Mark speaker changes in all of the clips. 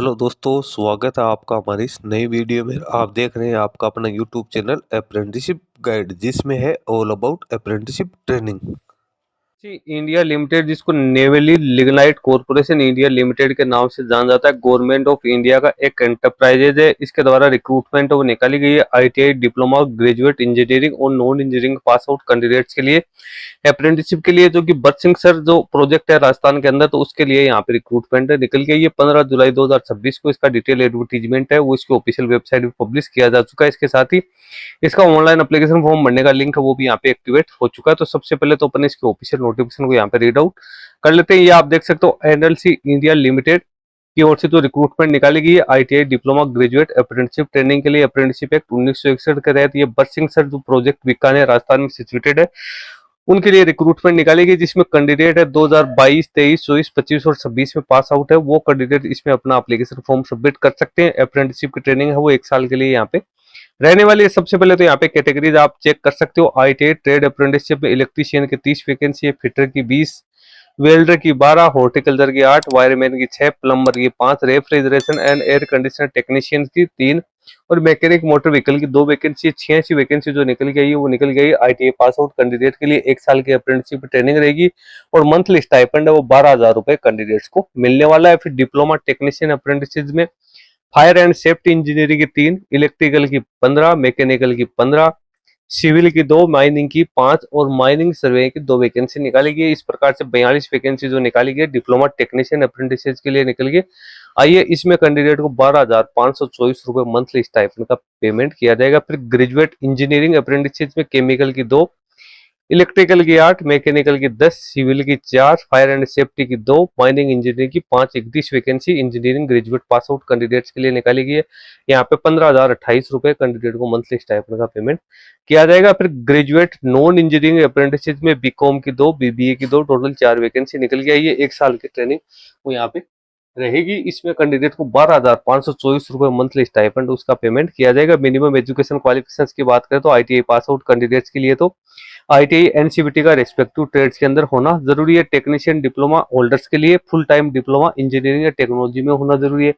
Speaker 1: Hello दोस्तों, स्वागत है आपका हमारी इस नई वीडियो में। आप देख रहे हैं आपका अपना यूट्यूब चैनल अप्रेंटिसशिप गाइड, जिसमें है all about apprenticeship training.
Speaker 2: India limited, जिसको Neyveli lignite corporation India limited के नाम से जाना जाता है, गवर्नमेंट ऑफ इंडिया का एक एंटरप्राइजेज है। इसके द्वारा रिक्रूटमेंट वो निकाली गई है आईटीआई डिप्लोमा, ग्रेजुएट इंजीनियरिंग और non engineering pass out candidates के लिए अप्रेंटिसशिप के लिए, जो कि बरसिंह सर जो प्रोजेक्ट है राजस्थान के अंदर, तो उसके लिए यहाँ पे रिक्रूटमेंट है निकल गई है। 15 जुलाई 2026 को इसका डिटेल एडवर्टीजमेंट है वो इसके ऑफिशियल वेबसाइट पे पब्लिश किया जा चुका है। इसके साथ ही इसका ऑनलाइन एप्लीकेशन फॉर्म भरने का लिंक है वो भी यहाँ पे एक्टिवेट हो चुका है। तो सबसे पहले तो अपन इसके ऑफिशियल नोटिफिकेशन को यहाँ पे रीड आउट कर लेते हैं। ये आप देख सकते हो एनएलसी इंडिया लिमिटेड की ओर से जो रिक्रूटमेंट निकाली गई है ITI diploma, graduate apprenticeship training के लिए, अप्रेंटिसशिप एक्ट 1961 के तहत ये बरसिंह सर जो प्रोजेक्ट बीकानेर राजस्थान में सिचुएटेड है उनके लिए रिक्रूटमेंट निकाली गई, जिसमें कैंडिडेट है 2022, 23, 24, 25 और 26 में पास आउट है वो कैंडिडेट इसमें अपना एप्लीकेशन फॉर्म सबमिट कर सकते हैं। अप्रेंटिसशिप की ट्रेनिंग है वो 1 साल के लिए यहाँ पे रहने वाली है। सबसे पहले तो यहाँ पे कैटेगरीज आप चेक कर सकते हो। आईटीआई ट्रेड अप्रेंटिसशिप में इलेक्ट्रीशियन के 30 वैकेंसी है, फिटर की 20, वेल्डर की 12, हॉर्टिकल्चर की 8, वायरमैन की 6, प्लम्बर की 5, refrigeration and air conditioner technician की 3 और मैकेनिक मोटर व्हीकल की 2 वैकेंसी। 86 वैकेंसी जो निकल गई है वो निकल गई आईटीआई पास आउट कैंडिडेट के लिए। 1 साल की अप्रेंटिसशिप ट्रेनिंग रहेगी और मंथली स्टाइपेंड है वो 12,000 रुपए कैंडिडेट्स को मिलने वाला है। फिर डिप्लोमा टेक्नीशियन अप्रेंटिस में फायर एंड सेफ्टी इंजीनियरिंग की 3, इलेक्ट्रिकल की 15, मैकेनिकल की 15, सिविल की 2, माइनिंग की 5 और माइनिंग सर्वे की 2 वैकेंसी निकाली गई। इस प्रकार से 42 वैकेंसी जो निकाली गई डिप्लोमा टेक्नीशियन अप्रेंटिस के लिए निकल गई। आइए, इसमें कैंडिडेट को 12,524 रुपए मंथली स्टाइपेंड का पेमेंट किया जाएगा। फिर ग्रेजुएट इंजीनियरिंग अप्रेंटिस में केमिकल की 2, इलेक्ट्रिकल की 8, मैकेनिकल की 10, सिविल की 4, फायर एंड सेफ्टी की 2, माइनिंग इंजीनियरिंग की 5, 31 vacancy engineering graduate pass out candidates के लिए निकाली गई है। यहाँ पे 15,028 रुपए कैंडिडेट को मंथली स्टाइपेंड का पेमेंट किया जाएगा। फिर ग्रेजुएट नॉन इंजीनियरिंग अप्रेंटिस में बीकॉम की 2, बीबीए की 2, टोटल 4 वैकेंसी निकल गई है। 1 साल की ट्रेनिंग वो यहाँ पे रहेगी। इसमें कैंडिडेट को 12,524 रुपए मंथली स्टाइपेंड उसका पेमेंट किया जाएगा। मिनिमम एजुकेशन क्वालिफिकेशंस की बात करें तो आईटीआई पास आउट कैंडिडेट्स के लिए तो आईटीआई एनसीवीटी का रेस्पेक्टिव ट्रेड्स के अंदर होना जरूरी है। टेक्नीशियन डिप्लोमा होल्डर्स के लिए फुल टाइम डिप्लोमा इंजीनियरिंग या टेक्नोलॉजी में होना जरूरी है।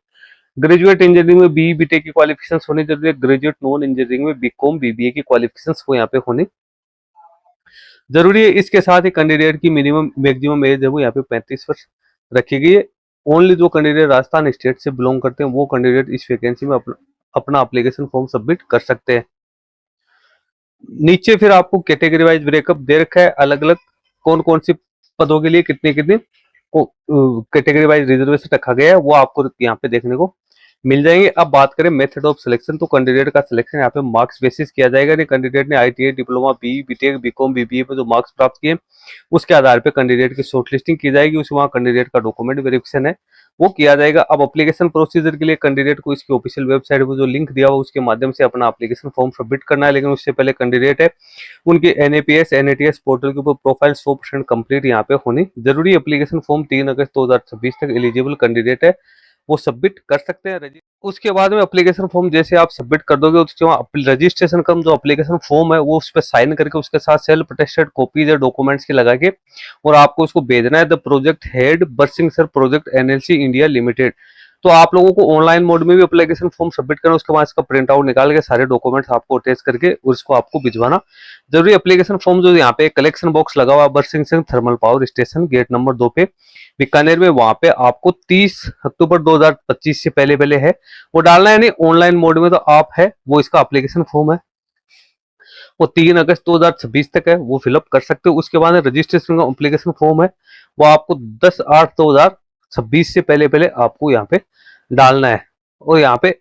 Speaker 2: ग्रेजुएट इंजीनियरिंग में बीई बीटेक की क्वालिफिकेशन होनी जरूरी है। ग्रेजुएट नॉन इंजीनियरिंग में बीकॉम बीबीए की क्वालिफिकेशन वो यहाँ पे होनी जरूरी है। इसके साथ ही कैंडिडेट की मिनिमम मैक्सिमम एज है वो यहाँ पे 35 वर्ष रखी गई है। ओनली जो कैंडिडेट राजस्थान स्टेट से बिलोंग करते हैं वो कैंडिडेट इस वैकेंसी में अपना एप्लीकेशन फॉर्म सबमिट कर सकते हैं। नीचे फिर आपको कैटेगरी वाइज ब्रेकअप दे रखा है, अलग अलग कौन कौन सी पदों के लिए कितने कितने कैटेगरी वाइज रिजर्वेशन रखा गया है वो आपको यहाँ पे देखने को मिल जाएंगे। अब बात करें मेथड ऑफ सिलेक्शन, तो कैंडिडेट का सिलेक्शन यहाँ पे मार्क्स बेसिस किया जाएगा। नहीं, कैंडिडेट ने ITI diploma, B BTech, BCom, BBA में जो मार्क्स प्राप्त किए उसके आधार पे कैंडिडेट की शॉर्टलिस्टिंग की जाएगी। उसके वहाँ कैंडिडेट का डॉक्यूमेंट वेरिफिकेशन है वो किया जाएगा। अब एप्लीकेशन प्रोसीजर के लिए कैंडिडेट को इसकी ऑफिशियल वेबसाइट पर जो लिंक दिया हुआ उसके माध्यम से अपना एप्लीकेशन फॉर्म सबमिट करना है। लेकिन उससे पहले कैंडिडेट है उनके एनएपीएस एनएटीएस पोर्टल के ऊपर प्रोफाइल 100% कंप्लीट यहाँ पे होनी जरूरी। एप्लीकेशन फॉर्म 3 अगस्त 2026 तक एलिजिबल कैंडिडेट है वो सबमिट कर सकते हैं। उसके बाद में एप्लीकेशन फॉर्म जैसे आप सबमिट कर दोगे उसके वहाँ रजिस्ट्रेशन का जो एप्लीकेशन फॉर्म है वो उस पर साइन करके उसके साथ सेल्फ अटेस्टेड कॉपीज या डॉक्यूमेंट्स की लगा के और आपको उसको भेजना है the project head Barsingh sir project NLC India limited. तो आप लोगों को ऑनलाइन मोड में भी एप्लीकेशन फॉर्म सबमिट करना, उसके बाद इसका प्रिंट आउट निकाल के सारे डॉक्यूमेंट्स आपको अटैच करके उसको आपको भिजवाना जरूरी। एप्लीकेशन फॉर्म जो यहाँ पे कलेक्शन बॉक्स लगा हुआ Barsingh Singh thermal power station gate number 2 पे बीकानेर में, वहां पे आपको 30 अक्टूबर 2025 से पहले पहले है वो डालना है। नहीं, ऑनलाइन मोड में तो आप है वो इसका एप्लीकेशन फॉर्म है वो 3 अगस्त 2026 तक है वो फिलअप कर सकते हो। उसके बाद रजिस्ट्रेशन का एप्लीकेशन फॉर्म है वो आपको 10/8/2026 से पहले पहले आपको यहाँ पे डालना है। और यहाँ पे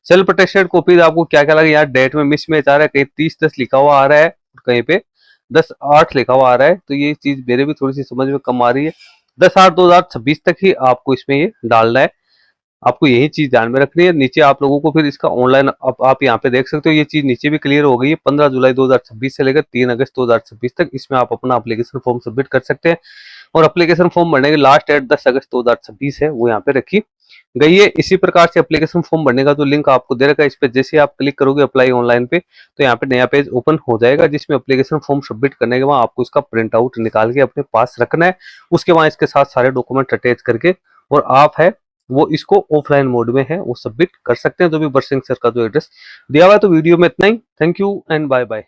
Speaker 2: सेल्फ अटेस्टेड कॉपीज आपको क्या क्या लगे, यार डेट में मिसमैच आ रहा है, कहीं 30/10 लिखा हुआ आ रहा है कहीं पे 10/8 लिखा हुआ आ रहा है, तो ये चीज मेरे भी थोड़ी सी समझ में कम आ रही है। 10/8/2026 तक ही आपको इसमें ये डालना है, आपको यही चीज ध्यान में रखनी है। नीचे आप लोगों को फिर इसका ऑनलाइन आप यहाँ पे देख सकते हो, ये चीज नीचे भी क्लियर हो गई है। 15 जुलाई 2026 से लेकर 3 अगस्त 2026 तक इसमें आप अपना एप्लीकेशन फॉर्म सबमिट कर सकते हैं। और एप्लीकेशन फॉर्म भरने की लास्ट डेट 10 अगस्त 2026 है वो यहाँ पे रखी गई है। इसी प्रकार से एप्लीकेशन फॉर्म भरने का जो लिंक आपको दे रखा है इस पे जैसे आप क्लिक करोगे अप्लाई ऑनलाइन पे तो यहाँ पे नया पेज ओपन हो जाएगा, जिसमें एप्लीकेशन फॉर्म सबमिट करने के बाद आपको इसका प्रिंट आउट निकाल के अपने पास रखना है। उसके बाद इसके साथ सारे डॉक्यूमेंट अटैच करके और आप है वो इसको ऑफलाइन मोड में है वो सबमिट कर सकते हैं। तो भी बरसिंह सर का जो एड्रेस दिया हुआ है। तो वीडियो में इतना ही। Thank you and bye bye.